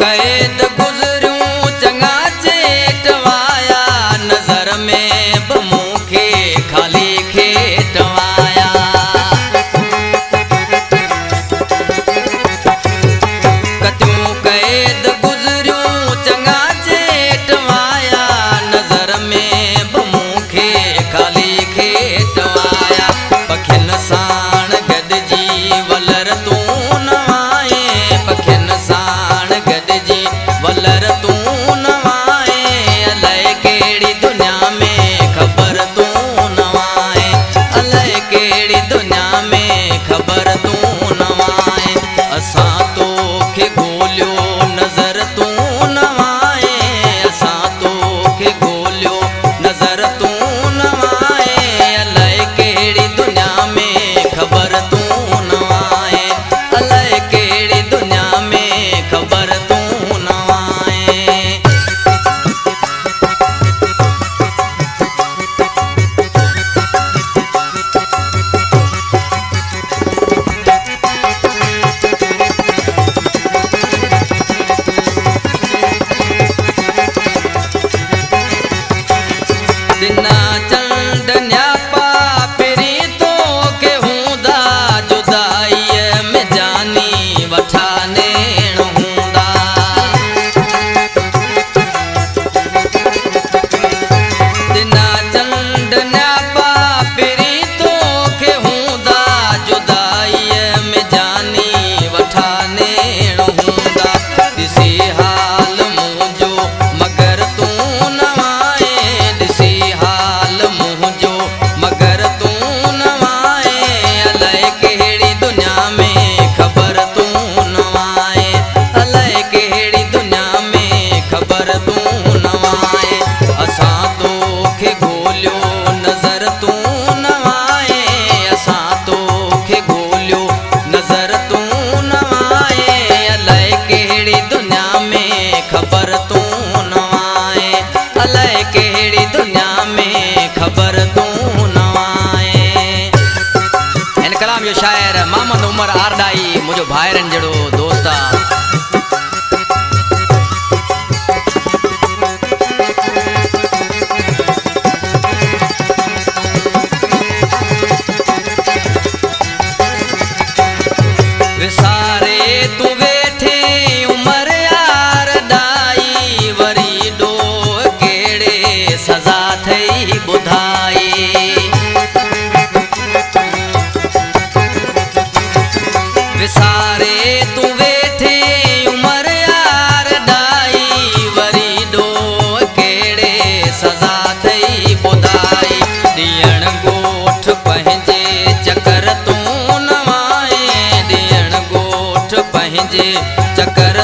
कैद गुज़रियूं चङा चेटवाया नज़र में बि मूंखे ख़ाली खेटवाया कतियूं कैद गुज़रियूं चङा चेटवाया नज़र में बि मूंखे ख़ाली खेटवाया पखियुनि साण गॾिजी वलर तूं न आए पखियुनि साण गॾिजी वलर तूं न आए अलाए कहिड़ी दुनिया में ख़बर तूं न आए अलाए कहिड़ी दुनिया में ख़बर तूं न आए असां तोखे ॻोल्हियो नज़र तूं न आए असां तोखे ॻोल्हियो नज़र तूं न आए अलाए कहिड़ी दुनिया में ख़बर तूं न आए अलाए कहिड़ी दुनिया में ख़बर तूं न आए दिना चंड न्यापा पिरी तोखे हूंदा जुदाईअ में जानी वठा नेण हूंदा दिना चंड न्यापा पिरी तोखे हूंदा जुदाईअ में जानी वठा नेण हूंदा ॾिसी हाल मुंहिंजो मगर तूं न आए ॾिसी हाल मुंहिंजो मगर तूं न आए अलाए कहिड़ी दुनिया में ख़बर तूं न आए अलाए कहिड़ी दुनिया में ख़बर तूं न आए असां तोखे ॻोल्हियो नज़र तूं न आए असां तोखे ॻोल्हियो नज़र तूं न आए अलाए कहिड़ी दुनिया में ख़बर तूं न आए अलाए कहिड़ी दुनिया में ख़बर तूं न आए हिन कलाम जो शाइर मोहम्मद उमर आरडाई मुंहिंजो भाइरनि जहिड़ो दोस्त आहे विसारे तूं वेठे उमर यार डाई वरी ॾोह कहिड़े सज़ा थई ॿुधाई विसारे तूं वेठे उमर यार डाई वरी ॾोह कहिड़े सज़ा थई ॿुधाई ॾियण ॻोठ पंहिंजे चकर तूं न आए ॾियण ॻोठ पंहिंजे चकर